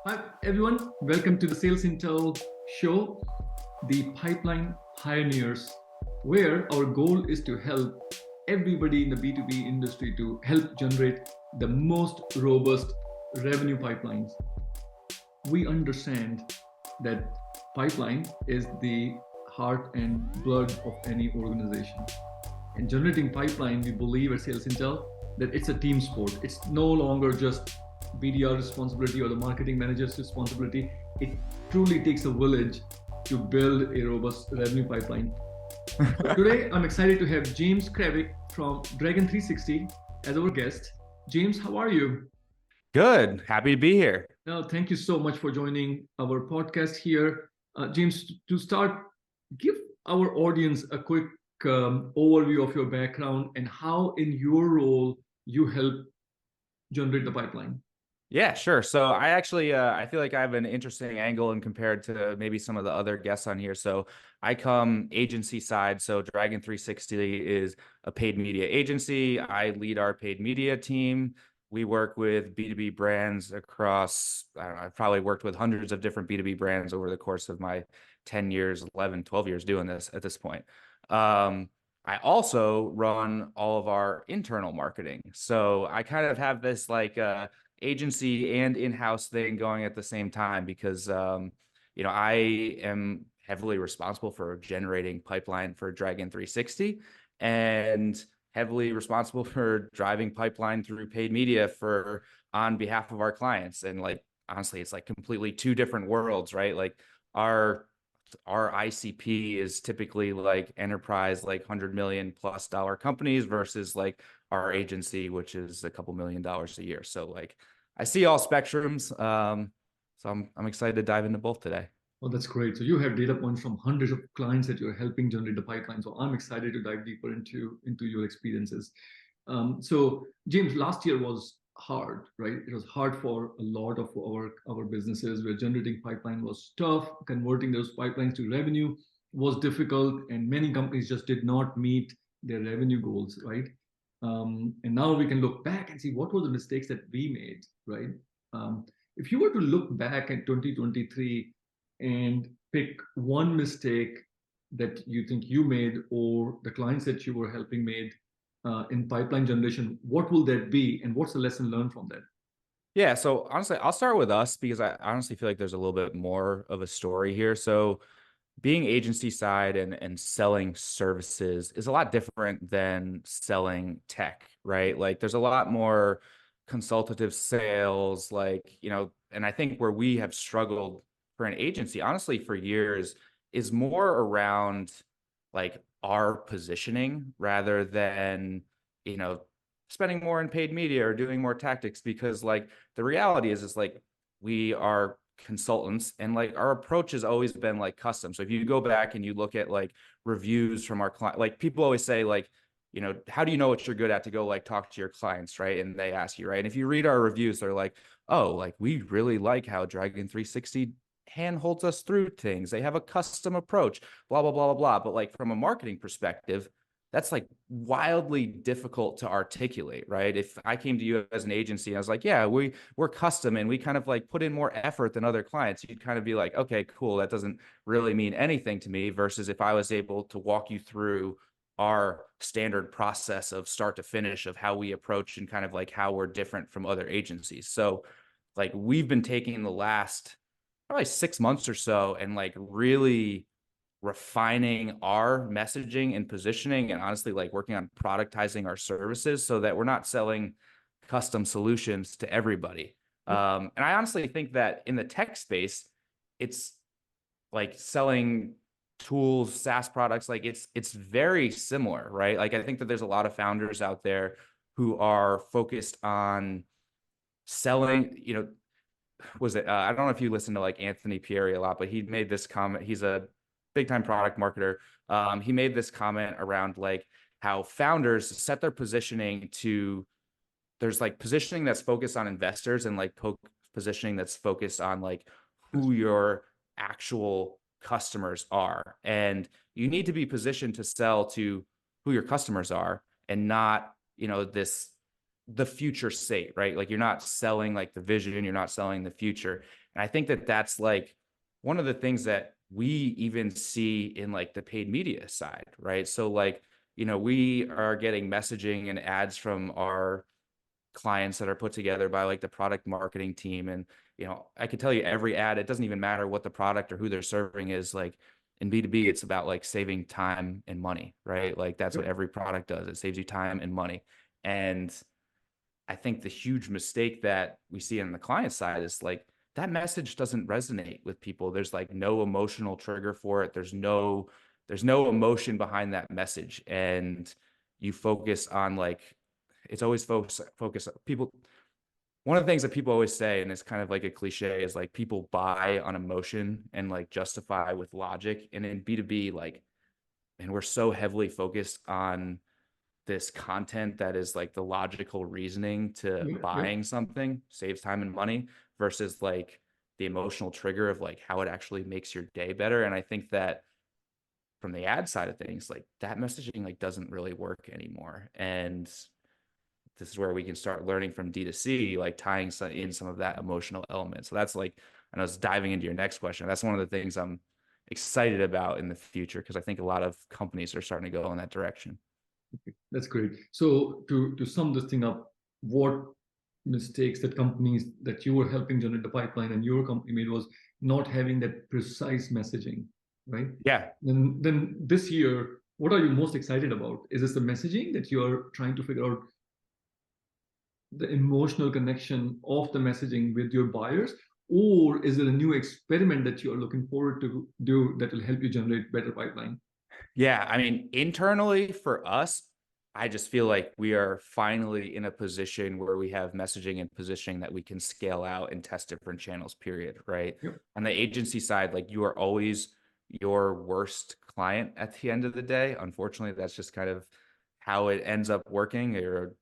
Hi, everyone. Welcome to the SalesIntel show, the pipeline pioneers, where our goal is to help everybody in the B2B industry to help generate the most robust revenue pipelines. We understand that pipeline is the heart and blood of any organization. In generating pipeline, we believe at SalesIntel that it's a team sport. It's no longer just BDR responsibility or the marketing manager's responsibility. It truly takes a village to build a robust revenue pipeline. Today, I'm excited to have James Kravic from Dragon 360 as our guest. James, how are you? Good. Happy to be here. No, thank you so much for joining our podcast here. James, to start, give our audience a quick overview of your background and how, in your role, you help generate the pipeline. Yeah, sure. So I actually, I feel like I have an interesting angle and compared to maybe some of the other guests on here. So I come agency side. So Dragon 360 is a paid media agency. I lead our paid media team. We work with B2B brands across, I don't know, I've probably worked with hundreds of different B2B brands over the course of my 10 years, 11, 12 years doing this at this point. I also run all of our internal marketing. So I kind of have this like agency and in-house thing going at the same time because I am heavily responsible for generating pipeline for Dragon 360 and heavily responsible for driving pipeline through paid media for on behalf of our clients. And like honestly, it's like completely two different worlds, right? Like our ICP is typically like enterprise, like $100 million+ companies versus like our agency, which is a couple $1,000,000 a year. So like I see all spectrums. So I'm excited to dive into both today. Oh, that's great. So you have data points from hundreds of clients that you're helping generate the pipeline. So I'm excited to dive deeper into your experiences. So James, last year was hard, right? It was hard for a lot of our businesses where generating pipeline was tough. Converting those pipelines to revenue was difficult, and many companies just did not meet their revenue goals, right? And now we can look back and see what were the mistakes that we made, right? If you were to look back at 2023 and pick one mistake that you think you made or the clients that you were helping made in pipeline generation, what will that be, and what's the lesson learned from that? Yeah, so honestly, I'll start with us because I honestly feel like there's a little bit more of a story here. So being agency side and selling services is a lot different than selling tech, right? Like there's a lot more consultative sales, and I think where we have struggled for an agency, honestly, for years is more around like our positioning rather than, you know, spending more in paid media or doing more tactics, because like the reality is like we are consultants and like our approach has always been like custom. So if you go back and you look at like reviews from our client, like people always say like, how do you know what you're good at to go like talk to your clients, right? And they ask you, right? And if you read our reviews, they're like, oh, like we really like how Dragon 360 hand holds us through things. They have a custom approach, blah, blah, blah, blah, blah. But like from a marketing perspective, that's like wildly difficult to articulate, right? If I came to you as an agency, I was like, yeah, we're custom and we kind of like put in more effort than other clients, you'd kind of be like, okay, cool. That doesn't really mean anything to me. Versus if I was able to walk you through our standard process of start to finish of how we approach and kind of like how we're different from other agencies. So like we've been taking the last probably 6 months or so and like really refining our messaging and positioning, and honestly like working on productizing our services so that we're not selling custom solutions to everybody. And I honestly think that in the tech space, it's like selling tools, SaaS products, like it's very similar, right? Like I think that there's a lot of founders out there who are focused on selling, I don't know if you listen to like Anthony Pieri a lot, but he made this comment. He's a big time product marketer. He made this comment around like how founders set their positioning to, there's like positioning that's focused on investors and like positioning that's focused on like who your actual customers are. And you need to be positioned to sell to who your customers are and not, the future state, right? Like you're not selling like the vision, you're not selling the future. And I think that that's like one of the things that we even see in like the paid media side, right? So like, we are getting messaging and ads from our clients that are put together by like the product marketing team. And, I can tell you every ad, it doesn't even matter what the product or who they're serving is. Like in B2B, it's about like saving time and money, right? Like that's what Yep. every product does. It saves you time and money. And I think the huge mistake that we see on the client side is like that message doesn't resonate with people. There's like no emotional trigger for it. There's no emotion behind that message. And you focus on like it's always focus people. One of the things that people always say, and it's kind of like a cliche, is like people buy on emotion and like justify with logic. And in B2B, like, and we're so heavily focused on this content that is like the logical reasoning to Yep. Yep. buying something, saves time and money, versus like the emotional trigger of like how it actually makes your day better. And I think that from the ad side of things, like that messaging like doesn't really work anymore. And this is where we can start learning from D2C, like tying in some of that emotional element. So that's like, I know it's diving into your next question. That's one of the things I'm excited about in the future, because I think a lot of companies are starting to go in that direction. That's great. So to sum this thing up, what mistakes that companies that you were helping generate the pipeline and your company made was not having that precise messaging, right? Yeah. Then this year, what are you most excited about? Is this the messaging that you are trying to figure out the emotional connection of the messaging with your buyers, or is it a new experiment that you are looking forward to do that will help you generate better pipeline? Yeah, I mean, internally for us, I just feel like we are finally in a position where we have messaging and positioning that we can scale out and test different channels, period, right? Yep. On the agency side, like you are always your worst client at the end of the day. Unfortunately, that's just kind of how it ends up working. Your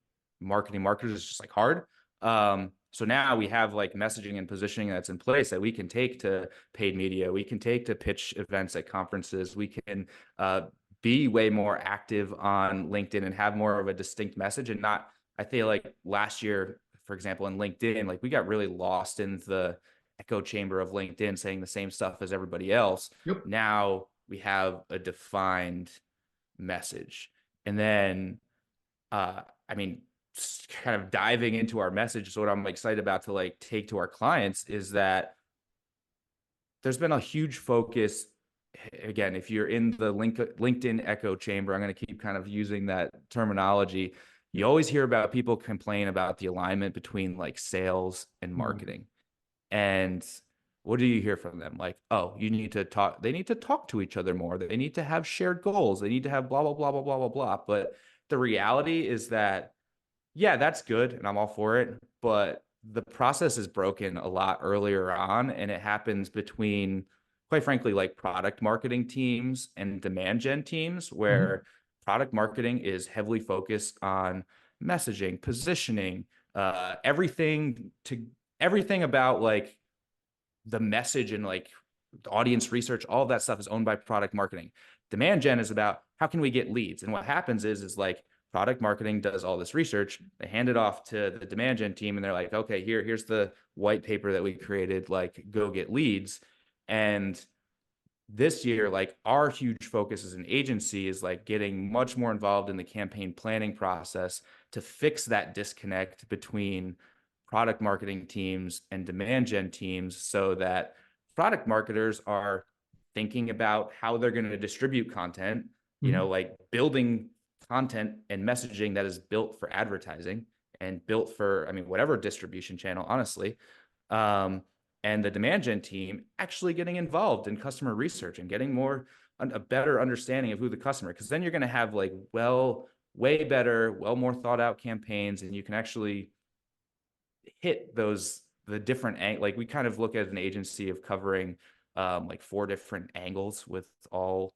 marketing marketers is just like hard. So now we have like messaging and positioning that's in place that we can take to paid media. We can take to pitch events at conferences. We can uh, be way more active on LinkedIn and have more of a distinct message. And not, I feel like last year, for example, in LinkedIn, like we got really lost in the echo chamber of LinkedIn saying the same stuff as everybody else. Yep. Now we have a defined message. And then, I mean, kind of diving into our message. So what I'm excited about to like take to our clients is that there's been a huge focus. Again, if you're in the LinkedIn echo chamber, I'm going to keep kind of using that terminology. You always hear about people complain about the alignment between like sales and Mhm. marketing. And what do you hear from them? Like, oh, you need to talk, they need to talk to each other more. They need to have shared goals. They need to have blah, blah, blah, blah, blah, blah, blah. But the reality is that yeah, that's good, and I'm all for it. But the process is broken a lot earlier on, and it happens between, quite frankly, like product marketing teams and demand gen teams, Mhm. where product marketing is heavily focused on messaging, positioning, everything to everything about like the message and like the audience research, all of that stuff is owned by product marketing. Demand gen is about how can we get leads? And what happens is like product marketing does all this research, they hand it off to the demand gen team, and they're like, okay, here's the white paper that we created, like go get leads. And this year, like our huge focus as an agency is like getting much more involved in the campaign planning process to fix that disconnect between product marketing teams and demand gen teams, so that product marketers are thinking about how they're going to distribute content, Mhm. like building content and messaging that is built for advertising and built for, I mean, whatever distribution channel, honestly. Um, and the demand gen team actually getting involved in customer research and getting a better understanding of who the customer, because then you're going to have like way better, more thought out campaigns, and you can actually hit the different like we kind of look at an agency of covering like 4 different angles with all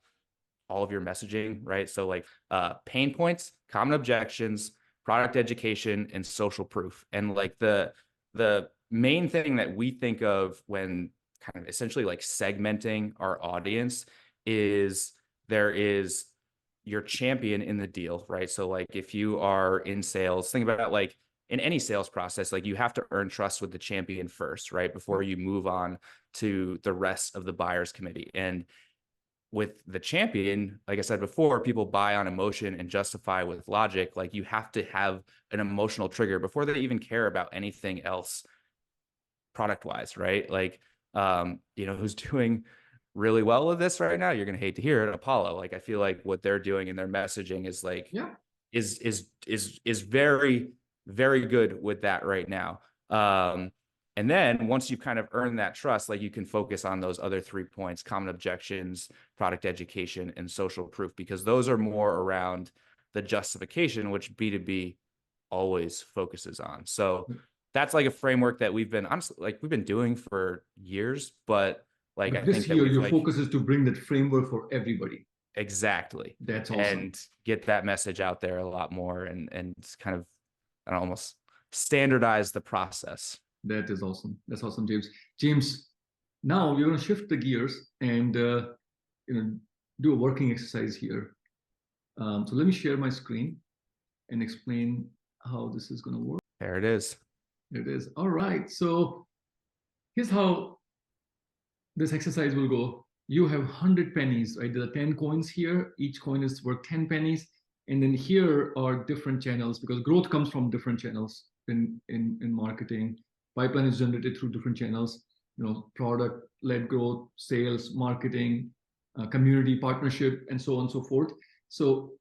of your messaging, right? So like pain points, common objections, product education, and social proof. And like the main thing that we think of when kind of essentially like segmenting our audience is there is your champion in the deal, right? So like if you are in sales, think about like in any sales process, like you have to earn trust with the champion first, right? Before you move on to the rest of the buyer's committee. And with the champion, like I said before, people buy on emotion and justify with logic. Like you have to have an emotional trigger before they even care about anything else product wise, right? Like, who's doing really well with this right now? You're going to hate to hear it, Apollo. Like, I feel like what they're doing in their messaging is like, is very, very good with that right now. And then once you've kind of earned that trust, like you can focus on those other 3 points: common objections, product education, and social proof, because those are more around the justification, which B2B always focuses on. So that's like a framework that we've been honestly, like we've been doing for years, but like I this think that year we've your like focus is to bring that framework for everybody. exactly, That's awesome. and get that message out there a lot more, and kind of almost standardize the process. That is awesome. That's awesome, James. James, now we're going to shift the gears and do a working exercise here. So let me share my screen and explain how this is going to work. There it is. There it is. All right. So here's how this exercise will go. You have 100 pennies, right? There are 10 coins here. Each coin is worth 10 pennies. And then here are different channels, because growth comes from different channels in marketing. Pipeline is generated through different channels, product-led growth, sales, marketing, community partnership, and so on and so forth. So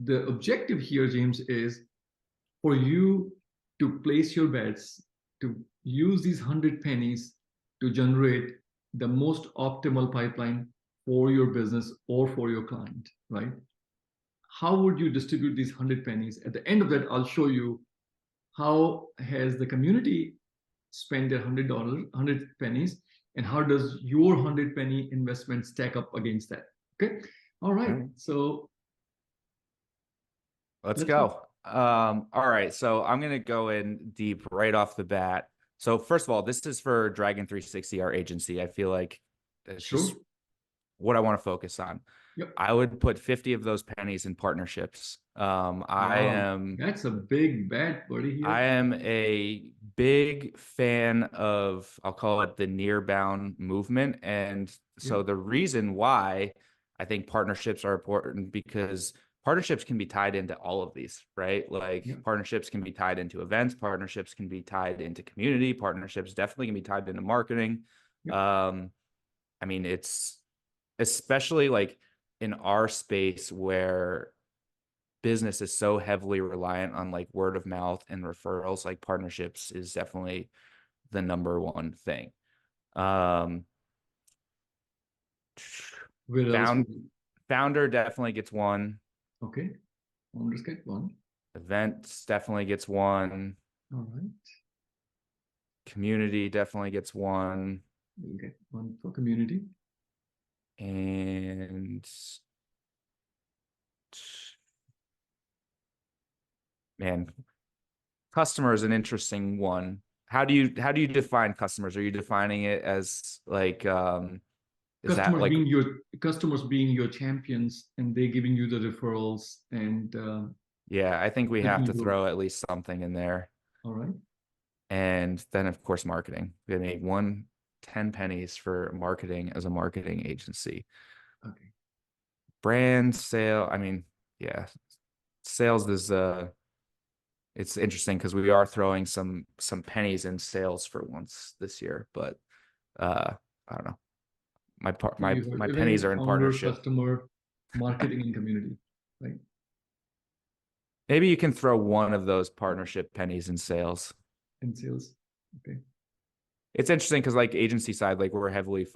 the objective here, James, is for you to place your bets, to use these 100 pennies to generate the most optimal pipeline for your business or for your client, right? How would you distribute these 100 pennies? At the end of that, I'll show you how has the community spent their $100, 100 pennies, and how does your 100 penny investment stack up against that? Okay. All right. So let's go. All right. So I'm going to go in deep right off the bat. So first of all, this is for Dragon 360, our agency. I feel like it's just what I want to focus on. Yep. I would put 50 of those pennies in partnerships. That's a big bet, buddy. Here. I am a big fan of, I'll call it the near-bound movement. And so the reason why I think partnerships are important, because partnerships can be tied into all of these, right? Like partnerships can be tied into events, partnerships can be tied into community, partnerships definitely can be tied into marketing. I mean, it's especially like in our space where business is so heavily reliant on like word of mouth and referrals, like partnerships is definitely the number one thing. Founder definitely gets one. Okay. Founders get one. Events definitely gets one. All right. Community definitely gets one. We'll get one for community. And man, customer is an interesting one. How do you define customers? Are you defining it as like customers being your champions and they giving you the referrals and yeah, I think we have to throw at least something in there. All right. And then of course marketing. We made 10 pennies for marketing as a marketing agency. Okay. Brand sale, I mean, yeah. Sales is it's interesting because we are throwing some pennies in sales for once this year, but I don't know. My pennies are in partnership. Customer, marketing, and community, right? Maybe you can throw one of those partnership pennies in sales. In sales, okay. It's interesting because like agency side, like we're heavily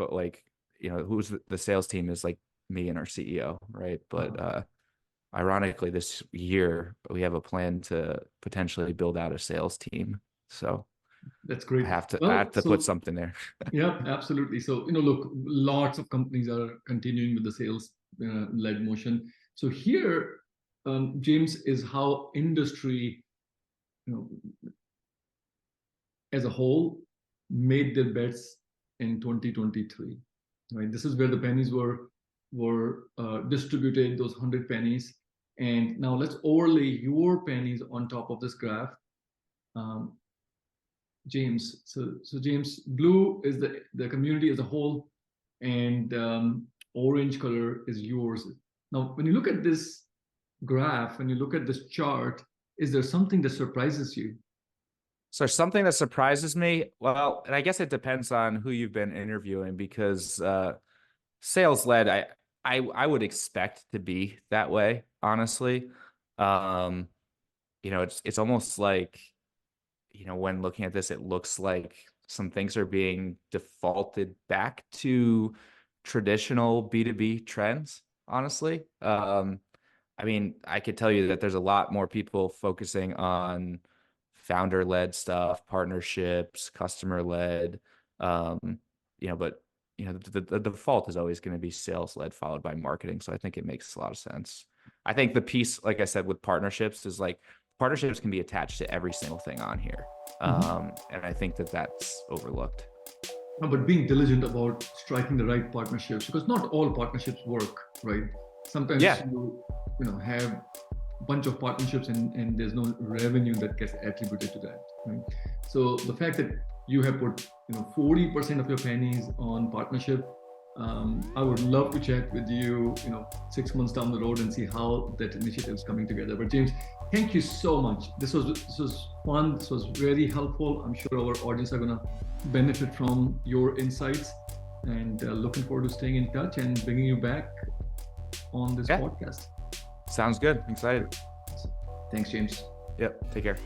who's the sales team is like me and our CEO, right? But ironically, this year we have a plan to potentially build out a sales team. So that's great. I have to put something there. Yeah, absolutely. So look, lots of companies are continuing with the sales led motion. So here, James, is how industry, as a whole, made their bets in 2023. Right, this is where the pennies were distributed, those 100 pennies. And now let's overlay your pennies on top of this graph um, James. So James, blue is the community as a whole, and orange color is yours. Now, when you look at this graph, when you look at this chart, is there something that surprises you? So something that surprises me, well, and I guess it depends on who you've been interviewing because sales led, I would expect to be that way, honestly. Um, it's almost like, when looking at this, it looks like some things are being defaulted back to traditional B2B trends, honestly. I mean, I could tell you that there's a lot more people focusing on founder-led stuff, partnerships, customer-led, but the default is always going to be sales-led followed by marketing. So I think it makes a lot of sense. I think the piece, like I said, with partnerships is like partnerships can be attached to every single thing on here. And I think that that's overlooked. No, but being diligent about striking the right partnerships, because not all partnerships work, right? Sometimes Yeah. you have a bunch of partnerships and there's no revenue that gets attributed to that, right? So the fact that you have put 40% of your pennies on partnership, I would love to chat with you 6 months down the road and see how that initiative is coming together. But James, thank you so much. This was fun. This was very helpful. I'm sure our audience are going to benefit from your insights, and looking forward to staying in touch and bringing you back on this podcast. Sounds good. I'm excited. Thanks, James. Yep. Take care.